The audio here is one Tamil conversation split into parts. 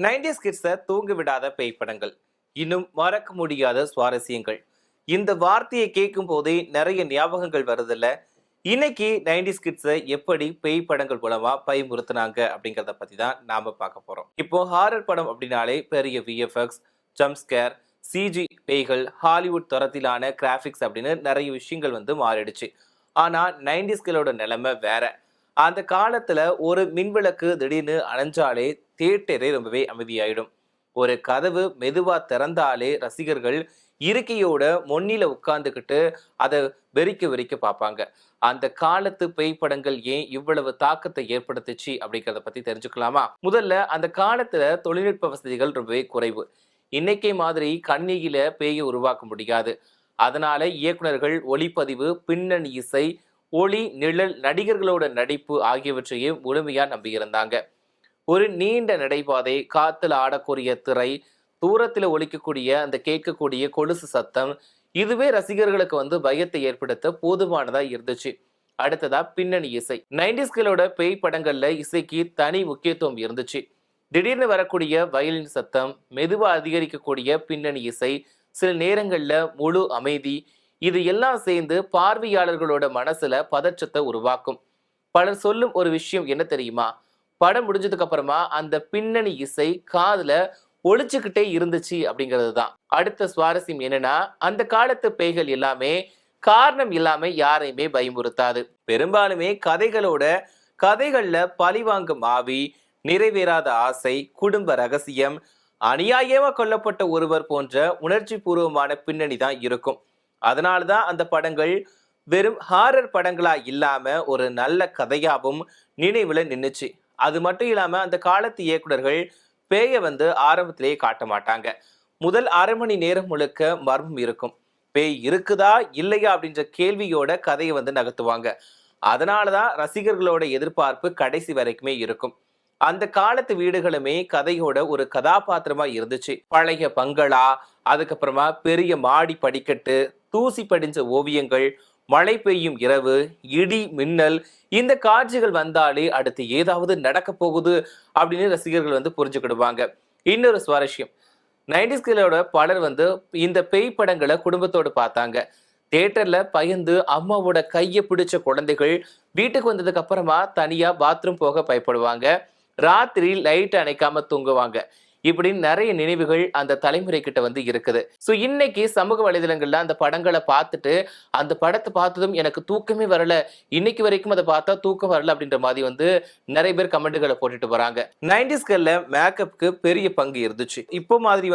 90s கிட்ஸை தூங்க விடாத பேய் படங்கள், இன்னும் மறக்க முடியாத சுவாரஸ்யங்கள். இந்த வார்த்தையை கேட்கும் போதே நிறைய ஞாபகங்கள் வருதுல்ல. இன்னைக்கு 90s கிட்ஸை எப்படி பேய் படங்கள் மூலமா பயமுறுத்துனாங்க அப்படிங்கிறத பத்தி தான் நாம பார்க்க போறோம். இப்போ ஹாரர் படம் அப்படின்னாலே பெரிய விஎஃப்எக்ஸ், ஜம்ப்ஸ்கேர், சிஜி பேய்கள், ஹாலிவுட் தரத்திலான கிராஃபிக்ஸ் அப்படின்னு நிறைய விஷயங்கள் மாறிடுச்சு. ஆனா 90ஸ்களோட நிலைமை வேற. அந்த காலத்துல ஒரு மின்விளக்கு திடீர்னு அணைஞ்சாலே தியேட்டரே ரொம்பவே அமைதியாயிடும். ஒரு கதவு மெதுவா திறந்தாலே ரசிகர்கள் இருக்கையோட மொன்னில உட்கார்ந்துக்கிட்டு அதை வெறிக்க வெறிக்க பார்ப்பாங்க. அந்த காலத்து பேய் படங்கள் ஏன் இவ்வளவு தாக்கத்தை ஏற்படுத்துச்சு அப்படிங்கிறத பத்தி தெரிஞ்சுக்கலாமா? முதல்ல அந்த காலத்துல தொழில்நுட்ப வசதிகள் ரொம்பவே குறைவு. இன்னைக்கே மாதிரி கண்ணியில பேயை உருவாக்க முடியாது. அதனால இயக்குனர்கள் ஒளிப்பதிவு, பின்னணி இசை, ஒளி, நிழல், நடிகர்களோட நடிப்பு ஆகியவற்றையே முழுமையா நம்பியிருந்தாங்க. ஒரு நீண்ட நடைபாதை, காத்துல ஆடக்கூடிய திரை, தூரத்துல ஒலிக்கக்கூடிய அந்த கேட்கக்கூடிய கொலுசு சத்தம், இதுவே ரசிகர்களுக்கு பயத்தை ஏற்படுத்த போதுமானதா இருந்துச்சு. அடுத்ததா பின்னணி இசை. 90ஸ்களோட பேய் படங்கள்ல இசைக்கு தனி முக்கியத்துவம் இருந்துச்சு. திடீர்னு வரக்கூடிய வயலின் சத்தம், மெதுவா அதிகரிக்கக்கூடிய பின்னணி இசை, சில நேரங்கள்ல முழு அமைதி, இது எல்லாம் சேர்ந்து பார்வையாளர்களோட மனசுல பதற்றத்தை உருவாக்கும். பலர் சொல்லும் ஒரு விஷயம் என்ன தெரியுமா? படம் முடிஞ்சதுக்கு அப்புறமா அந்த பின்னணி இசை காதுல ஒழிச்சுக்கிட்டே இருந்துச்சு அப்படிங்கிறது தான். அடுத்த சுவாரஸ்யம் என்னன்னா, அந்த காலத்து பேய்கள் எல்லாமே காரணம் இல்லாம யாரையுமே பயமுறுத்தாது. பெரும்பாலுமே கதைகள்ல பழிவாங்கும் ஆவி, நிறைவேறாத ஆசை, குடும்ப ரகசியம், அநியாயமா கொல்லப்பட்ட ஒருவர் போன்ற உணர்ச்சி பூர்வமான பின்னணி தான் இருக்கும். அதனாலதான் அந்த படங்கள் வெறும் ஹாரர் படங்களா இல்லாம ஒரு நல்ல கதையாவும் நினைவுல நின்னுச்சு. அது மட்டும் இல்லாம அந்த காலத்து இயக்குனர்கள் பேய ஆரம்பத்திலேயே காட்ட மாட்டாங்க. முதல் அரை மணி நேரம் முழுக்க மர்மம் இருக்கும். பேய் இருக்குதா இல்லையா அப்படின்ற கேள்வியோட கதையை நகர்த்துவாங்க. அதனாலதான் ரசிகர்களோட எதிர்பார்ப்பு கடைசி வரைக்குமே இருக்கும். அந்த காலத்து வீடுகளுமே கதையோட ஒரு கதாபாத்திரமா இருந்துச்சு. பழைய பங்களா, அதுக்கப்புறமா பெரிய மாடி படிக்கட்டு, தூசி படிஞ்ச ஓவியங்கள், மழை பெய்யும் இரவு, இடி மின்னல், இந்த காட்சிகள் வந்தாலே அடுத்து ஏதாவது நடக்க போகுது அப்படின்னு ரசிகர்கள் புரிஞ்சுக்கிடுவாங்க. இன்னொரு சுவாரஸ்யம், 90ஸ்களோட பலர் இந்த பேய் படங்களை குடும்பத்தோடு பார்த்தாங்க. தியேட்டர்ல பயந்து அம்மாவோட கையை பிடிச்ச குழந்தைகள் வீட்டுக்கு வந்ததுக்கு அப்புறமா தனியா பாத்ரூம் போக பயப்படுவாங்க. ராத்திரி லைட் அணைக்காம தூங்குவாங்க. இப்படின்னு நிறைய நினைவுகள் அந்த தலைமுறை கிட்ட இருக்குது. ஸோ இன்னைக்கு சமூக வலைதளங்கள்ல அந்த படங்களை பார்த்துட்டு, அந்த படத்தை பார்த்ததும் எனக்கு தூக்கமே வரல, இன்னைக்கு வரைக்கும் அதை பார்த்தா தூக்கம் வரல அப்படின்ற மாதிரி நிறைய பேர் கமெண்ட்டுகளை போட்டுட்டு வராங்க. 90ஸ்கள்ல மேக்கப்புக்கு பெரிய பங்கு இருந்துச்சு. இப்போ மாதிரி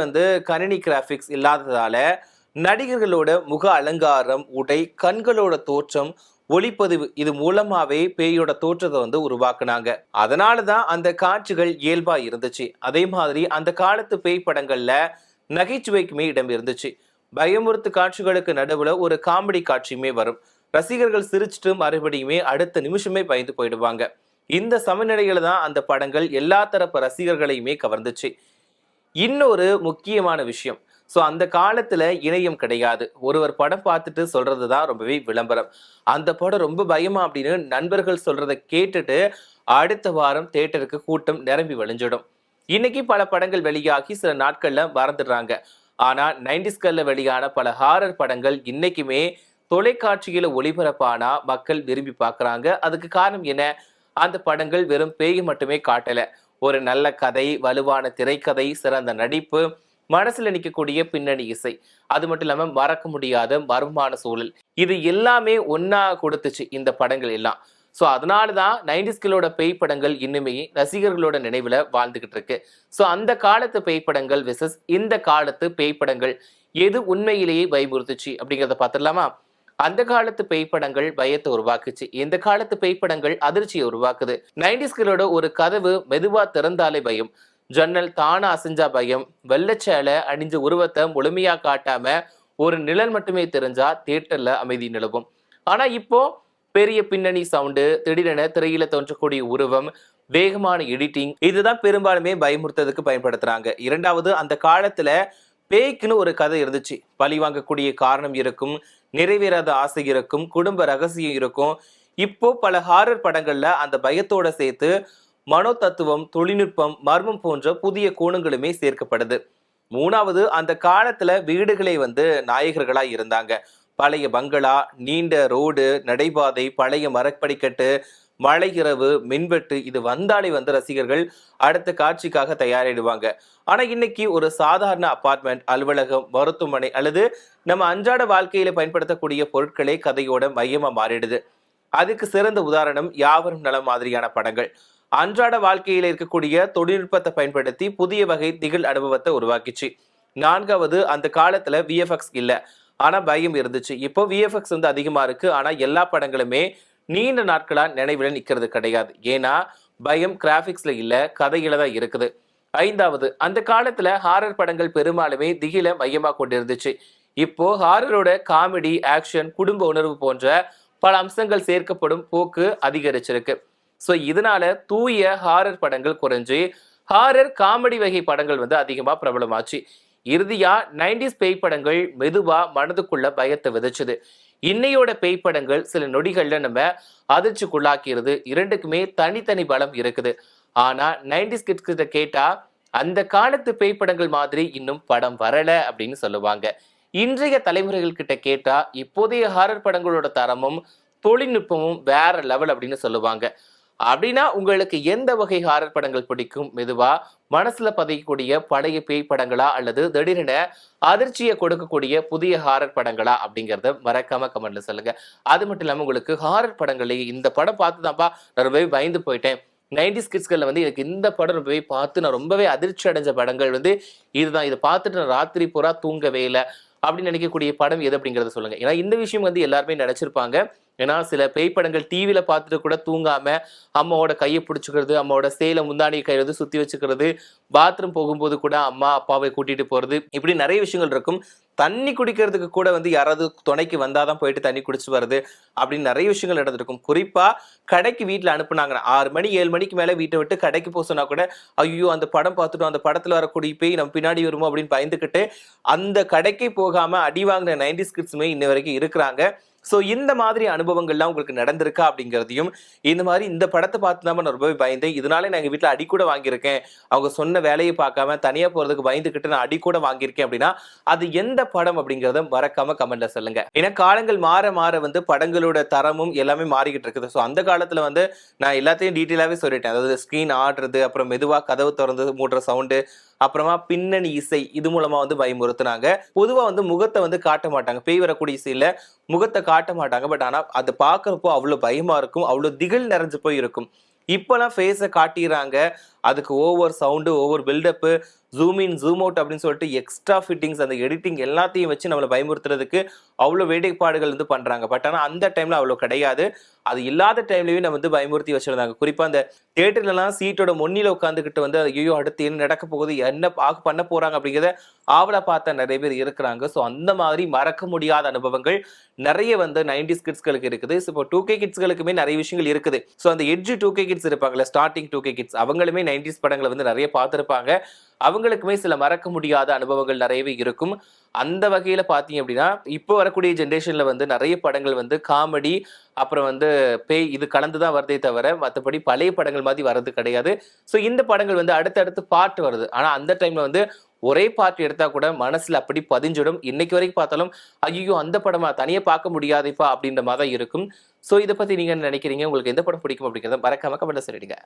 கணினி கிராபிக்ஸ் இல்லாததால நடிகர்களோட முக அலங்காரம், உடை, கண்களோட தோற்றம், ஒளிப்பதிவு, இது மூலமாவே பேயோட தோற்றத்தை உருவாக்குனாங்க. அதனாலதான் அந்த காட்சிகள் இயல்பா இருந்துச்சு. அதே மாதிரி அந்த காலத்து பேய் படங்கள்ல நகைச்சுவைக்குமே இடம் இருந்துச்சு. பயமுறுத்து காட்சிகளுக்கு நடுவுல ஒரு காமெடி காட்சியுமே வரும். ரசிகர்கள் சிரிச்சுட்டு மறுபடியுமே அடுத்த நிமிஷமே பயந்து போயிடுவாங்க. இந்த சமநிலையில தான் அந்த படங்கள் எல்லா தரப்பு ரசிகர்களையுமே கவர்ந்துச்சு. இன்னொரு முக்கியமான விஷயம், ஸோ அந்த காலத்துல இணையம் கிடையாது. ஒருவர் படம் பார்த்துட்டு சொல்றதுதான் ரொம்பவே விளம்பரம். அந்த படம் ரொம்ப பயமா அப்படின்னு நண்பர்கள் சொல்றதை கேட்டுட்டு அடுத்த வாரம் தியேட்டருக்கு கூட்டம் நிரம்பி வழிஞ்சிடும். இன்னைக்கு பல படங்கள் வெளியாகி சில நாட்கள்ல மறந்துடுறாங்க. ஆனா 90ஸ்கள்ல வெளியான பல ஹாரர் படங்கள் இன்னைக்குமே தொலைக்காட்சியில ஒளிபரப்பானா மக்கள் விரும்பி பார்க்கறாங்க. அதுக்கு காரணம் என்ன? அந்த படங்கள் வெறும் பேய் மட்டுமே காட்டல. ஒரு நல்ல கதை, வலுவான திரைக்கதை, சிறந்த நடிப்பு, மனசுல நிற்கக்கூடிய பின்னணி இசை, அது மட்டும் இல்லாம மறக்க முடியாத மர்மமான சூழல், இது எல்லாமே ஒன்னா கொடுத்துச்சு இந்த படங்கள் எல்லாம். ஸோ அதனாலதான் 90ஸ்களோட பேய் படங்கள் இன்னுமே ரசிகர்களோட நினைவுல வாழ்ந்துகிட்டு இருக்கு. ஸோ அந்த காலத்து பேய் படங்கள் வெர்சஸ் இந்த காலத்து பேய் படங்கள் எது உண்மையிலேயே பயமுறுத்துச்சு அப்படிங்கிறத பார்த்துடலாமா? அந்த காலத்து பேய் படங்கள் பயத்தை உருவாக்குச்சு. இந்த காலத்து பேய் படங்கள் அதிர்ச்சியை உருவாக்குது. 90ஸ்களோட ஒரு கதவு மெதுவா திறந்தாலே பயம், ஜன்னல் தானா அசைஞ்சா பயம், வெள்ளச்சேலை அணிஞ்ச உருவத்தை முழுமையா காட்டாம ஒரு நிழல் மட்டுமே தெரிஞ்சா தியேட்டர்ல அமைதி நிலவும். ஆனா இப்போ பெரிய பின்னணி சவுண்டு, திடீரென திரையில தோன்றக்கூடிய உருவம், வேகமான எடிட்டிங், இதுதான் பெரும்பாலுமே பயமுறுத்ததுக்கு பயன்படுத்துறாங்க. இரண்டாவது, அந்த காலத்துல பேய்க்குன்னு ஒரு கதை இருந்துச்சு. பழி வாங்கக்கூடிய காரணம் இருக்கும், நிறைவேறாத ஆசை இருக்கும், குடும்ப ரகசியம் இருக்கும். இப்போ பல ஹாரர் படங்கள்ல அந்த பயத்தோட சேர்த்து மனோ தத்துவம், தொழில்நுட்பம், மர்மம் போன்ற புதிய கோணங்களுமே சேர்க்கப்படுது. மூணாவது, அந்த காலத்துல வீடுகளே வந்து நாயகர்களா இருந்தாங்க. பழைய பங்களா, நீண்ட ரோடு, நடைபாதை, பழைய மரப்படிக்கட்டு, மழை இரவு, மின்வெட்டு இது வந்தாலே வந்து ரசிகர்கள் அடுத்த காட்சிக்காக தயாரிடுவாங்க. ஆனா இன்னைக்கு ஒரு சாதாரண அபார்ட்மெண்ட், அலுவலகம், மருத்துவமனை அல்லது நம்ம அன்றாட வாழ்க்கையில பயன்படுத்தக்கூடிய பொருட்களே கதையோட மையமா மாறிடுது. அதுக்கு சிறந்த உதாரணம் யாவரும் நலம் மாதிரியான படங்கள். அன்றாட வாழ்க்கையில இருக்கக்கூடிய தொழில்நுட்பத்தை பயன்படுத்தி புதிய வகை திகில் அனுபவத்தை உருவாக்கிச்சு. நான்காவது, அந்த காலத்துல விஎஃப்எக்ஸ் இல்ல, ஆனா பயம் இருந்துச்சு. இப்போ விஎஃப்எக்ஸ் வந்து அதிகமா இருக்கு, ஆனா எல்லா படங்களுமே நீண்ட நாட்களா நினைவுல நிக்கிறது கிடையாது. ஏன்னா பயம் கிராபிக்ஸ்ல இல்ல, கதையில தான் இருக்குது. ஐந்தாவது, அந்த காலத்துல ஹாரர் படங்கள் பெரும்பாலுமே திகில மையமா கொண்டிருந்துச்சு. இப்போ ஹாரரோட காமெடி, ஆக்ஷன், குடும்ப உணர்வு போன்ற பல அம்சங்கள் சேர்க்கப்படும் போக்கு அதிகரிச்சிருக்கு. ஸோ இதனால தூய ஹாரர் படங்கள் குறைஞ்சு ஹாரர் காமெடி வகை படங்கள் வந்து அதிகமா பிரபலமாச்சு. இறுதியா 90s பேய் படங்கள் மெதுவா மனதுக்குள்ள பயத்தை விதைச்சுது. இன்னையோட பேய் படங்கள் சில நொடிகள்ல நம்ம அதிர்ச்சிக்குள்ளாக்கிறது. இரண்டுக்குமே தனித்தனி பலம் இருக்குது. ஆனா 90s கிட்ஸ் கிட்ட கேட்டா அந்த காலத்து பேய் படங்கள் மாதிரி இன்னும் படம் வரல அப்படின்னு சொல்லுவாங்க. இன்றைய தலைமுறைகள் கிட்ட கேட்டா இப்போதைய ஹாரர் படங்களோட தரமும் தொழில்நுட்பமும் வேற லெவல் அப்படின்னு சொல்லுவாங்க. அப்படின்னா உங்களுக்கு எந்த வகை ஹாரர் படங்கள் பிடிக்கும்? மெதுவா மனசுல பதியக்கூடிய பழைய பேய் படங்களா, அல்லது திடீரென அதிர்ச்சியை கொடுக்கக்கூடிய புதிய ஹாரர் படங்களா அப்படிங்கறத மறக்காம கமெண்ட்ல சொல்லுங்க. அது மட்டும் இல்லாம உங்களுக்கு ஹாரர் படங்களே இந்த படம் பார்த்துதான்ப்பா நான் ரொம்பவே பயந்து போயிட்டேன், 90s கிட்ஸ்கள்ல வந்து எனக்கு இந்த படம் ரொம்பவே பார்த்து நான் ரொம்பவே அதிர்ச்சி அடைஞ்ச படங்கள் வந்து இதுதான், இதை பார்த்துட்டு நான் ராத்திரி பூரா தூங்கவே இல்லை அப்படின்னு நினைக்கக்கூடிய படம் எது அப்படிங்கறத சொல்லுங்க. ஏன்னா இந்த விஷயம் வந்து எல்லாருமே நினைச்சிருப்பாங்க. ஏன்னா சில பேய் படங்கள் டிவியில பார்த்துட்டு கூட தூங்காம அம்மாவோட கையை பிடிச்சுக்கிறது, அம்மாவோட சேலை முந்தானியை கையில சுத்தி வச்சுக்கிறது, பாத்ரூம் போகும்போது கூட அம்மா அப்பாவை கூட்டிட்டு போறது, இப்படி நிறைய விஷயங்கள் இருக்கும். தண்ணி குடிக்கிறதுக்கு கூட வந்து யாராவது துணைக்கு வந்தாதான் போயிட்டு தண்ணி குடிச்சு வருது அப்படின்னு நிறைய விஷயங்கள் நடந்திருக்கும். குறிப்பா கடைக்கு வீட்டுல அனுப்புனாங்கன்னா 6 மணி 7 மணிக்கு மேல வீட்டை விட்டு கடைக்கு போக சொன்னா கூட ஐயோ அந்த படம் பார்த்துட்டோம், அந்த படத்துல வரக்கூடிய பேய் நம்ம பின்னாடி வருமோ அப்படின்னு பயந்துக்கிட்டு அந்த கடைக்கு போகாம அடி வாங்கின 90s கிட்ஸுமே இன்ன வரைக்கும் இருக்கிறாங்க. ஸோ இந்த மாதிரி அனுபவங்கள்லாம் உங்களுக்கு நடந்திருக்கா அப்படிங்கிறதையும், இந்த மாதிரி இந்த படத்தை பார்த்து தான் நான் ரொம்பவே பயந்தேன், இதனால நான் எங்கள் வீட்டில் அடி கூட வாங்கியிருக்கேன், அவங்க சொன்ன வேலையை பார்க்காம தனியாக போகிறதுக்கு பயந்துக்கிட்டு நான் அடி கூட வாங்கியிருக்கேன் அப்படின்னா அது எந்த படம் அப்படிங்கிறத மறக்காம கமெண்ட்ல சொல்லுங்க. ஏன்னா காலங்கள் மாற மாற வந்து படங்களோட தரமும் எல்லாமே மாறிக்கிட்டு இருக்குது. ஸோ அந்த காலத்தில் வந்து நான் எல்லாத்தையும் டீட்டெயிலாகவே சொல்லிட்டேன். அதாவது ஸ்க்ரீன் ஆடுறது, அப்புறம் மெதுவாக கதவு திறந்து மூடுற சவுண்டு, அப்புறமா பின்னணி இசை, இது மூலமா வந்து பயமுறுத்துனாங்க. பொதுவா வந்து முகத்தை வந்து காட்ட மாட்டாங்க, பேய் வரக்கூடிய இசையில முகத்தை காட்ட மாட்டாங்க. பட் ஆனா அதை பார்க்கறப்போ அவ்வளவு பயமா இருக்கும், அவ்வளவு திகில் நிறைஞ்சு போய் இருக்கும். இப்பெல்லாம் ஃபேஸை காட்டிடுறாங்க, அதுக்கு over sound, over build-up, zoom in zoom out அப்படின்னு சொல்லிட்டு எக்ஸ்ட்ரா ஃபிட்டிங்ஸ், அந்த எடிட்டிங் எல்லாத்தையும் வச்சு நம்மளை பயமுறுத்துறதுக்கு அவ்வளோ வேலைப்பாடுகள் வந்து பண்றாங்க. பட் ஆனால் அந்த டைம்ல அவ்வளோ கிடையாது. அது இல்லாத டைம்லயும் நம்ம வந்து பயமுறுத்தி வச்சிருந்தாங்க. குறிப்பா அந்த தியேட்டர்லாம் சீட்டோட முன்னில உட்காந்துக்கிட்டு வந்து ஐயோ அடுத்து என்ன நடக்க போகுது, என்ன பண்ண போறாங்க அப்படிங்கிறத ஆவலா பார்த்த நிறைய பேர் இருக்கிறாங்க. ஸோ அந்த மாதிரி மறக்க முடியாத அனுபவங்கள் நிறைய வந்து 90s கிட்ஸ்களுக்கு இருக்குது. இப்போ 2K கிட்ஸ்களுக்குமே நிறைய விஷயங்கள் இருக்குது. ஸோ அந்த எட்ஜ் 2K கிட்ஸ் இருப்பாங்கல்ல, ஸ்டார்டிங் 2K கிட்ஸ், அவங்களுமே 90s படங்களை வந்து நிறைய பார்த்துருப்பாங்க. அவங்களுக்குமே சில மறக்க முடியாத அனுபவங்கள் நிறையவே இருக்கும். அந்த வகையில பாத்தீங்க அப்படின்னா இப்போ வரக்கூடிய ஜென்ரேஷன்ல வந்து நிறைய படங்கள் வந்து காமெடி, அப்புறம் வந்து பேய் இது கலந்துதான் வருதே தவிர மற்றபடி பழைய படங்கள் மாதிரி வர்றது கிடையாது. ஸோ இந்த படங்கள் வந்து அடுத்தடுத்து பார்ட் வருது. ஆனா அந்த டைம்ல வந்து ஒரே பார்ட் எடுத்தா கூட மனசுல அப்படி பதிஞ்சிடும். இன்னைக்கு வரைக்கும் பார்த்தாலும் ஐயோ அந்த படமா தனியா பார்க்க முடியாதுப்பா அப்படின்ற மாதிரி தான் இருக்கும். ஸோ இதை பத்தி நீங்க என்ன நினைக்கிறீங்க? உங்களுக்கு எந்த படம் பிடிக்கும் அப்படிங்கிறத மறக்காம கமெண்ட்ல சொல்லிடுங்க.